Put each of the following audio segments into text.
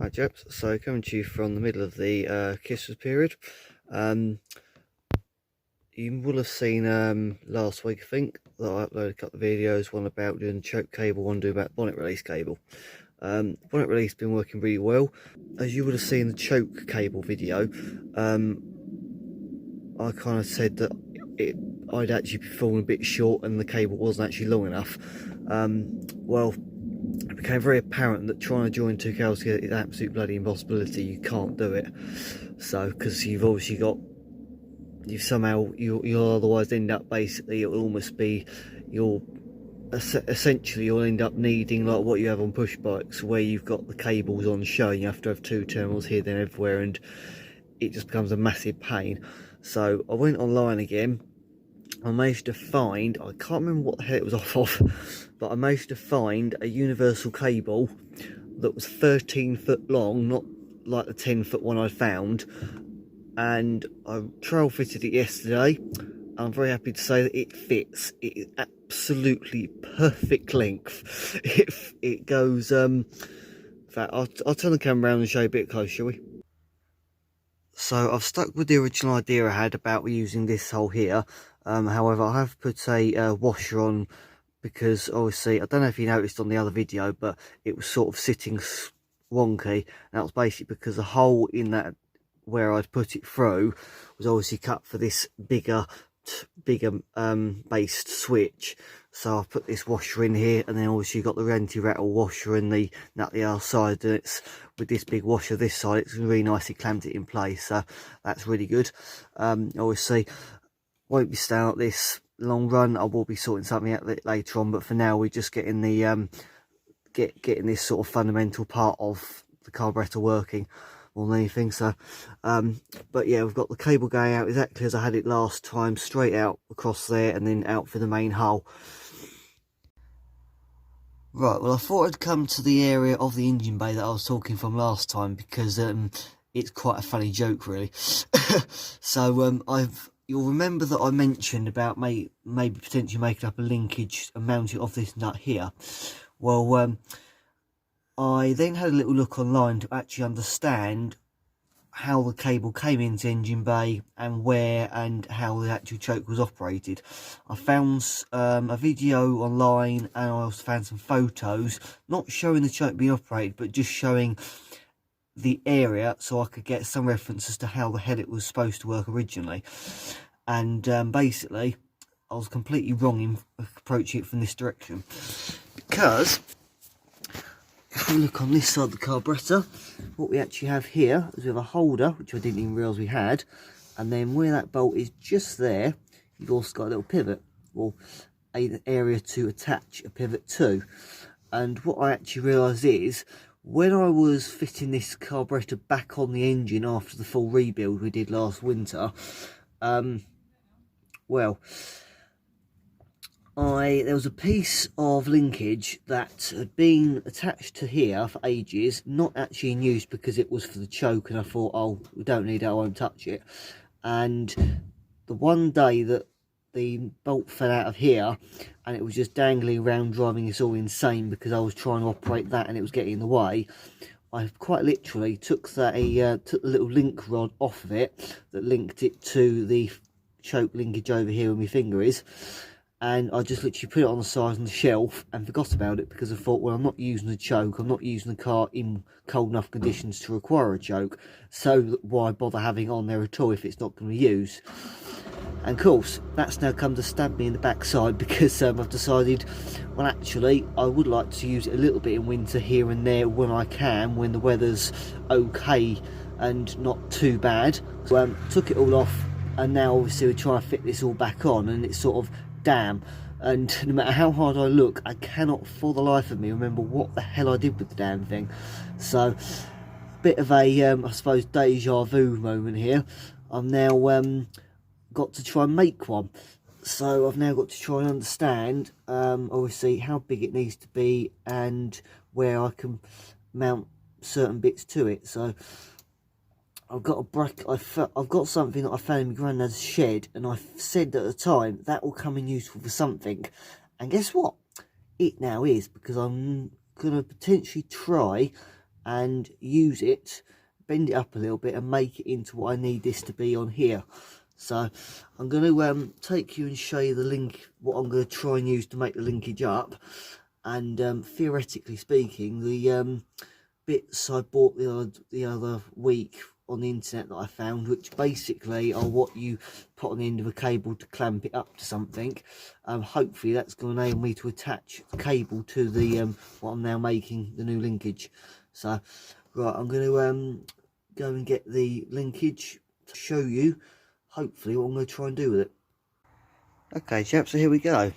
Hi chaps, so coming to you from the middle of the Christmas period. You will have seen last week, I think, that I uploaded a couple of videos, one about doing choke cable, one doing about bonnet release cable. Bonnet release been working really well. As you would have seen the choke cable video, I kind of said that I'd actually be falling a bit short and the cable wasn't actually long enough. Well, it became very apparent that trying to join two cables together is an absolute bloody impossibility. You can't do it. So, because you've obviously got, you'll otherwise end up basically, it'll almost be, essentially you'll end up needing like what you have on push bikes, where you've got the cables on show, you have to have two terminals here, there, everywhere, and it just becomes a massive pain. So I went online again. I managed to find, I can't remember what the hell it was off of, but I managed to find a universal cable that was 13 foot long, not like the 10-foot one I found, and I trail fitted it yesterday. I'm very happy to say that it fits. It is absolutely perfect length. It goes, in fact, I'll turn the camera around and show you a bit close, shall we? So I've stuck with the original idea I had about using this hole here. However, I have put a washer on because obviously, I don't know if you noticed on the other video, but it was sort of sitting wonky. That was basically because the hole in that where I'd put it through was obviously cut for this bigger based switch. So I've put this washer in here, and then obviously you've got the anti-rattle washer and the nut the other side, and it's with this big washer this side, it's really nicely clamped it in place, so that's really good. Obviously won't be staying at this long run. I will be sorting something out later on, but for now we're just getting the getting this sort of fundamental part of the carburetor working more than anything. So but yeah, we've got the cable going out exactly as I had it last time, straight out across there and then out for the main hull. Right, well, I thought I'd come to the area of the engine bay that I was talking from last time, because it's quite a funny joke really. So you'll remember that I mentioned about maybe potentially making up a linkage and mounting it off this nut here. Well, I then had a little look online to actually understand how the cable came into engine bay and where and how the actual choke was operated. I found a video online, and I also found some photos, not showing the choke being operated, but just showing the area, so I could get some reference as to how the hell it was supposed to work originally. And basically I was completely wrong in approaching it from this direction, because if we look on this side of the carburetor, what we actually have here is we have a holder, which I didn't even realise we had, and then where that bolt is just there, you've also got a little pivot, or an area to attach a pivot to. And what I actually realised is, when I was fitting this carburetor back on the engine after the full rebuild we did last winter, well, there was a piece of linkage that had been attached to here for ages, not actually in use because it was for the choke, and I thought, oh, we don't need it, I won't touch it. And the one day that the bolt fell out of here and it was just dangling around, driving us all insane because I was trying to operate that and it was getting in the way, I quite literally took the little link rod off of it that linked it to the choke linkage over here where my finger is, and I just literally put it on the side of the shelf and forgot about it, because I thought, well, I'm not using the choke, I'm not using the car in cold enough conditions to require a choke, so why bother having it on there at all if it's not going to be used? And of course, that's now come to stab me in the backside, because I've decided, well, actually, I would like to use it a little bit in winter here and there when I can, when the weather's okay and not too bad. So took it all off, and now obviously we're trying to fit this all back on, and it's sort of, damn, and no matter how hard I look, I cannot for the life of me remember what the hell I did with the damn thing. So, bit of a, I suppose, deja vu moment here. I've now got to try and make one. So I've now got to try and understand, obviously, how big it needs to be and where I can mount certain bits to it. So I've got a bracket. I've got something that I found in my granddad's shed, and I said at the time that will come in useful for something. And guess what? It now is, because I'm going to potentially try and use it, bend it up a little bit and make it into what I need this to be on here. So I'm going to take you and show you the link, what I'm going to try and use to make the linkage up. And theoretically speaking, the bits I bought the other week on the internet that I found, which basically are what you put on the end of a cable to clamp it up to something. Hopefully that's going to enable me to attach the cable to the what I'm now making, the new linkage. So right, I'm going to go and get the linkage to show you hopefully what I'm going to try and do with it. Okay chaps, so here we go.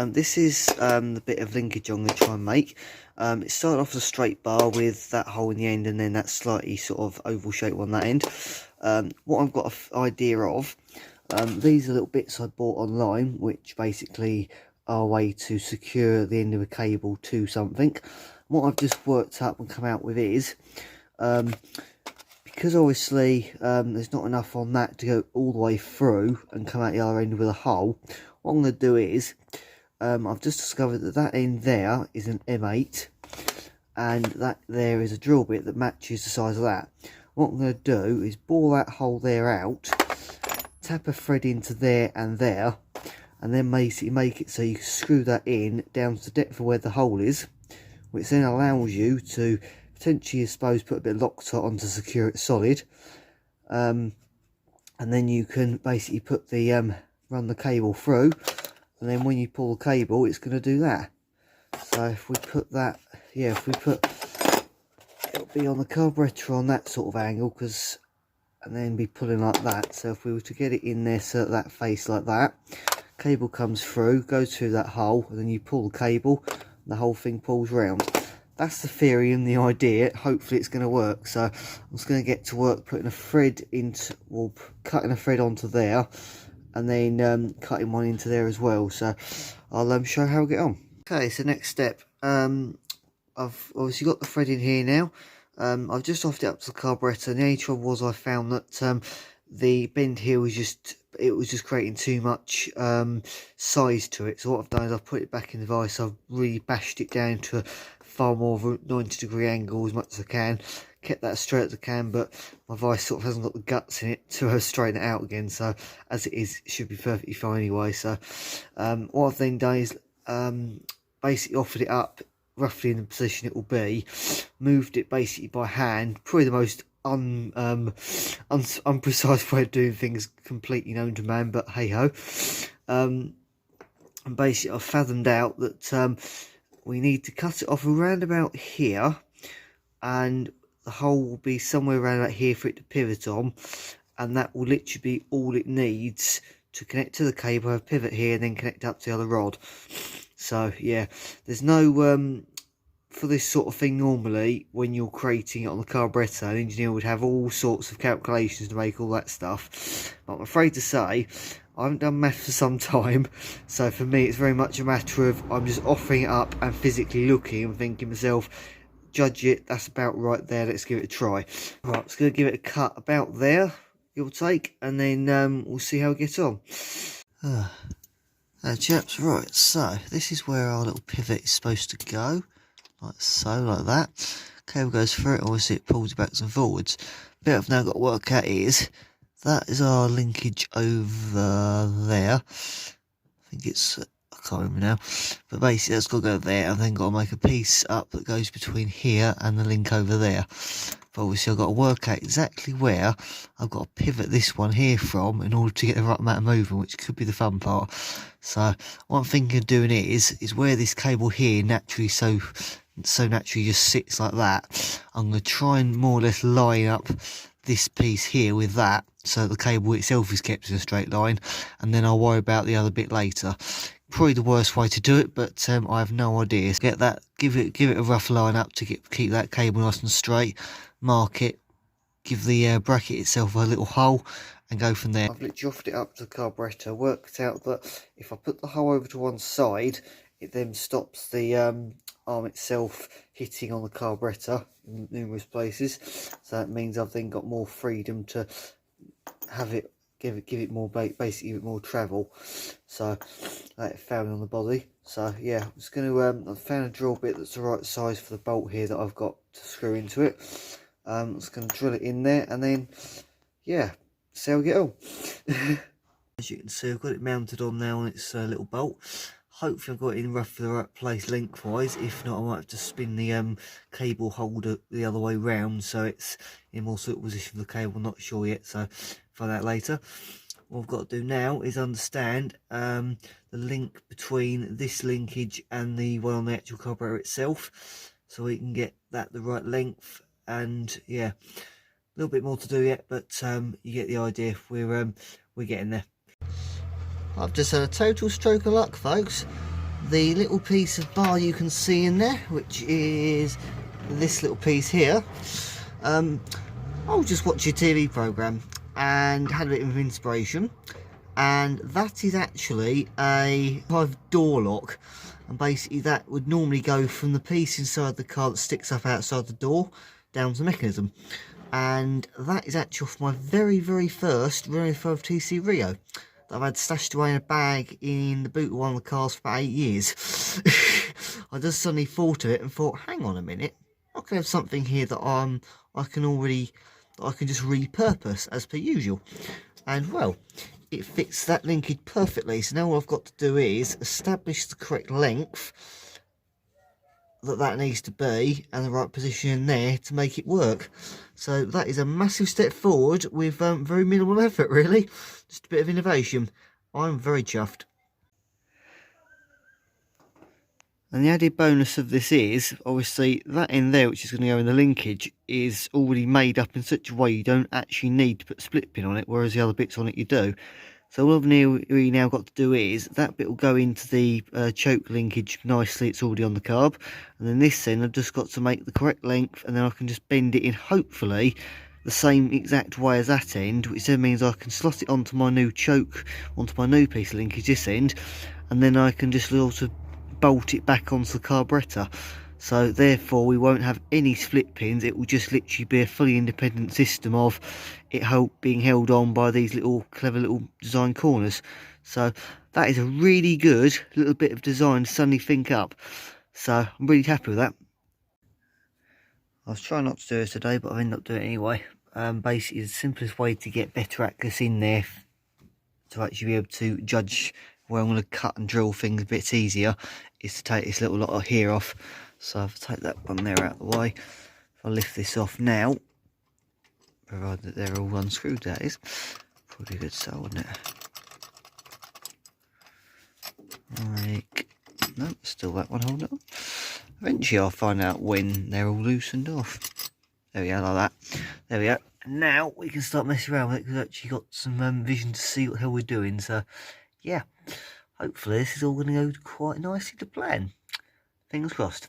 This is the bit of linkage I'm going to try and make. It started off as a straight bar with that hole in the end and then that slightly sort of oval shape on that end. What I've got an idea of, these are little bits I bought online, which basically are a way to secure the end of a cable to something. What I've just worked up and come out with is, because obviously there's not enough on that to go all the way through and come out the other end with a hole, what I'm going to do is, I've just discovered that that end there is an M8 and that there is a drill bit that matches the size of that. What I'm going to do is bore that hole there out, tap a thread into there, and then basically make it so you can screw that in down to the depth of where the hole is, which then allows you to potentially, I suppose, put a bit of Loctite on to secure it solid. And then you can basically put the run the cable through, and then when you pull the cable it's going to do that. So if we put that, yeah, if we put, it'll be on the carburetor on that sort of angle, because, and then be pulling like that. So if we were to get it in there so that face like that, cable comes through, goes through that hole, and then you pull the cable and the whole thing pulls round. That's the theory and the idea. Hopefully it's going to work. So I'm just going to get to work putting a thread into, well, cutting a thread onto there, and then cutting one into there as well. So I'll show how I get on. Okay, so next step, I've obviously got the thread in here now. I've just offed it up to the carburetor, and the only trouble was I found that the bend here was just, it was just creating too much size to it. So what I've done is I've put it back in the vise. I've really bashed it down to a far more of a 90-degree angle as much as I can, kept that as straight as I can, but my vise sort of hasn't got the guts in it to straighten it out again. So as it is, it should be perfectly fine anyway. So what I've then done is basically offered it up roughly in the position it will be, moved it basically by hand, probably the most unprecise way of doing things completely known to man, but hey ho. And basically I've fathomed out that we need to cut it off around about here, and the hole will be somewhere around about here for it to pivot on, and that will literally be all it needs to connect to the cable. Have a pivot here and then connect up to the other rod. So yeah, there's no for this sort of thing, normally when you're creating it on the carburetor, an engineer would have all sorts of calculations to make all that stuff, but I'm afraid to say I haven't done math for some time, so for me it's very much a matter of I'm just offering it up and physically looking and thinking to myself, judge it, that's about right there, let's give it a try. Right, just going to give it a cut about there, give or take, and then we'll see how we get on. Chaps, right, so this is where our little pivot is supposed to go, like so, like that. Cable goes through it, obviously it pulls it backwards and forwards. Bit I've now got to work out is, that is our linkage over there. I think it's, I can't remember now, but basically that's got to go there. I've then got to make a piece up that goes between here and the link over there. But obviously I've got to work out exactly where I've got to pivot this one here from in order to get the right amount of movement, which could be the fun part. So what I'm thinking of doing is where this cable here naturally so naturally just sits like that, I'm going to try and more or less line up this piece here with that, so the cable itself is kept in a straight line, and then I'll worry about the other bit later. Probably the worst way to do it, but I have no idea. Get that, give it a rough line up to keep that cable nice and straight, mark it, give the bracket itself a little hole, and go from there. I've literally offed it up to the carburetor, worked out that if I put the hole over to one side, it then stops the arm itself hitting on the carburetor in numerous places. So that means I've then got more freedom to have it give it more basically give it more travel. So that found on the body. So yeah, I'm just going to I found a drill bit that's the right size for the bolt here that I've got to screw into it. I'm just going to drill it in there, and then yeah, see how we get on. As you can see, I've got it mounted on now on its little bolt. Hopefully I've got it in roughly the right place lengthwise. If not, I might have to spin the cable holder the other way round so it's in more suitable position for the cable. Not sure yet, so find out later. What I've got to do now is understand the link between this linkage and the one on the actual carburetor itself, so we can get that the right length. And yeah, a little bit more to do yet, but you get the idea. We're getting there. I've just had a total stroke of luck, folks. The little piece of bar you can see in there, which is this little piece here, I'll just watch a TV programme and had a bit of inspiration, and that is actually a door lock, and basically that would normally go from the piece inside the car that sticks up outside the door down to the mechanism, and that is actually off my very first Renault 5 TC Rio. I've had stashed away in a bag in the boot of one of the cars for about 8 years. I just suddenly thought of it and thought, hang on a minute, I can have something here that I can just repurpose as per usual. And well, it fits that linkage perfectly. So now all I've got to do is establish the correct length that needs to be and the right position in there to make it work. So that is a massive step forward with very minimal effort, really. Just a bit of innovation. I'm very chuffed. And the added bonus of this is, obviously, that end there, which is going to go in the linkage, is already made up in such a way you don't actually need to put a split pin on it, whereas the other bits on it you do. So all I've really now got to do is, that bit will go into the choke linkage nicely, it's already on the carb. And then this end, I've just got to make the correct length, and then I can just bend it in, hopefully, the same exact way as that end, which then means I can slot it onto my new choke, onto my new piece of linkage this end, and then I can just sort of bolt it back onto the carburetor. So therefore we won't have any split pins, it will just literally be a fully independent system of it being held on by these little clever little design corners. So that is a really good little bit of design to suddenly think up. So I'm really happy with that. I was trying not to do this today, but I've ended up doing it anyway. Basically the simplest way to get better accuracy in there to actually be able to judge where I'm going to cut and drill things a bit easier is to take this little lot of here off. So I'll take that one there out of the way. If I lift this off now, provided that they're all unscrewed, that is. Probably a good start, wouldn't it? Like, no, still that one holding on. Eventually I'll find out when they're all loosened off. There we go, like that. There we go. And now we can start messing around with it because I've actually got some vision to see what the hell we're doing. So, yeah, hopefully this is all going to go quite nicely to plan. Fingers crossed.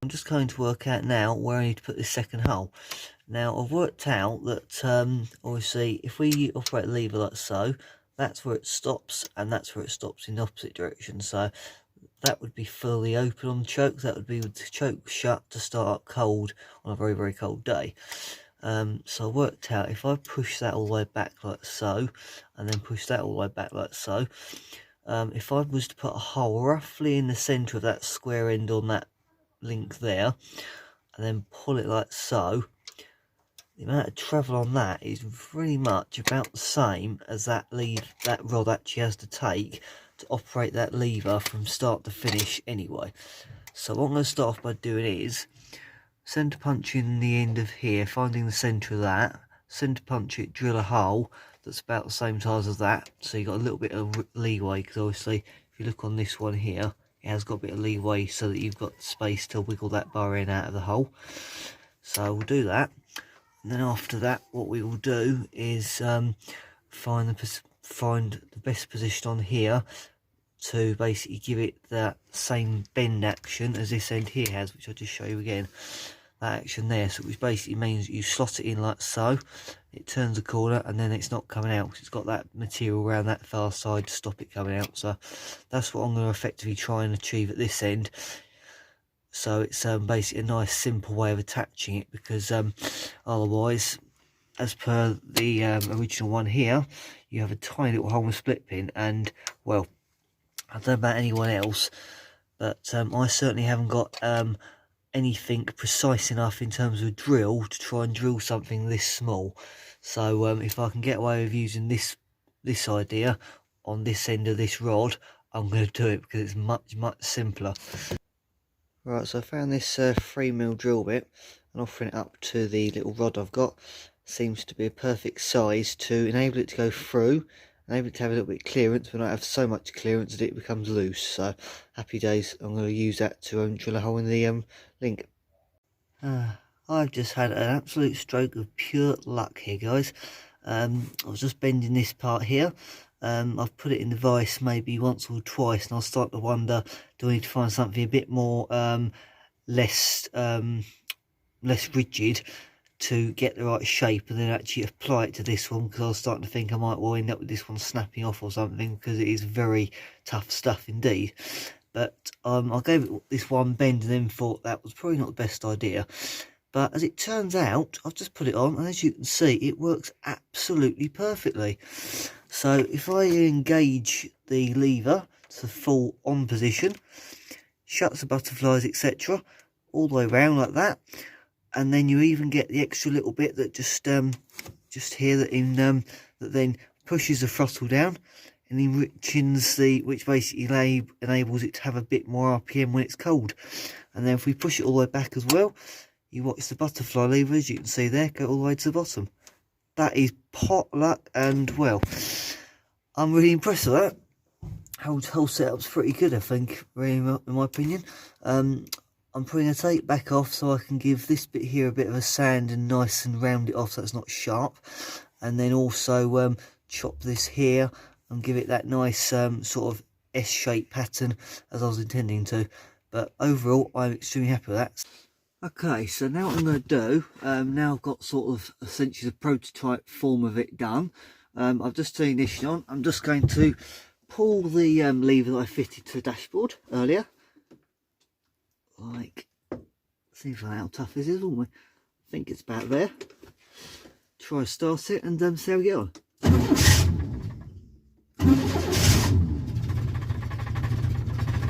I'm just going to work out now where I need to put this second hole. Now I've worked out that obviously if we operate the lever like so, that's where it stops, and that's where it stops in the opposite direction. So that would be fully open on the choke. That would be with the choke shut to start up cold on a very cold day. So I worked out if I push that all the way back like so, and then push that all the way back like so, if I was to put a hole roughly in the centre of that square end on that link there, and then pull it like so, the amount of travel on that is pretty much about the same as that rod actually has to take to operate that lever from start to finish anyway. So what I'm going to start off by doing is centre punching the end of here, finding the centre of that, centre punch it, drill a hole that's about the same size as that, so you've got a little bit of leeway, because obviously if you look on this one here, it has got a bit of leeway so that you've got space to wiggle that bar in out of the hole. So we'll do that, and then after that what we will do is find the best position on here to basically give it that same bend action as this end here has, which I'll just show you again. That action there, so which basically means you slot it in like so, it turns the corner, and then it's not coming out because it's got that material around that far side to stop it coming out. So that's what I'm going to effectively try and achieve at this end. So it's basically a nice simple way of attaching it, because otherwise as per the original one here, you have a tiny little hole and split pin, and well, I don't know about anyone else, but I certainly haven't got anything precise enough in terms of a drill to try and drill something this small. So if I can get away with using this idea on this end of this rod, I'm going to do it because it's much simpler. Right, so I found this 3mm drill bit and offering it up to the little rod I've got. Seems to be a perfect size to enable it to go through, enable it to have a little bit of clearance but not have so much clearance that it becomes loose. So happy days, I'm going to use that to drill a hole in the link. I've just had an absolute stroke of pure luck here, guys. I was just bending this part here. I've put it in the vise maybe once or twice, and I start to wonder, do I need to find something a bit more less rigid to get the right shape, and then actually apply it to this one, because I was starting to think I might well end up with this one snapping off or something, because it is very tough stuff indeed. But I gave it this one bend and then thought that was probably not the best idea. But as it turns out, I've just put it on, and as you can see, it works absolutely perfectly. So if I engage the lever to full on position, shuts the butterflies, etc., all the way around like that, and then you even get the extra little bit that just here that then pushes the throttle down and enriches which basically enables it to have a bit more RPM when it's cold. And then if we push it all the way back as well, you watch the butterfly lever, as you can see there, go all the way to the bottom. That is pot luck, and well, I'm really impressed with that. Whole setup's pretty good, I think, really, in my opinion. I'm probably going to take it back off so I can give this bit here a bit of a sand and nice and round it off so it's not sharp. And then also chop this here and give it that nice sort of S-shaped pattern as I was intending to. But overall, I'm extremely happy with that. Okay, so now what I'm going to do, now I've got sort of essentially the prototype form of it done. I've just turned the ignition on. I'm just going to pull the lever that I fitted to the dashboard earlier. Like, see how tough this is, won't we? I think it's about there. Try to start it and see how we get on.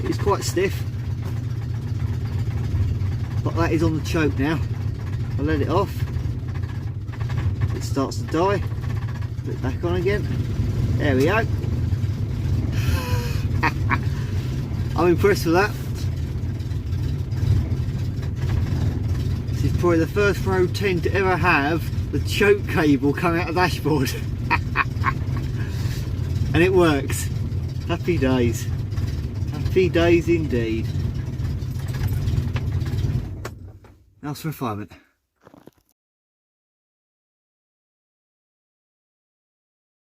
It's quite stiff. But that is on the choke now. I'll let it off. It starts to die. Put it back on again. There we go. I'm impressed with that. This is probably the first Renault 10 to ever have the choke cable come out of the dashboard. And it works. Happy days. Happy days indeed. Else for refinement.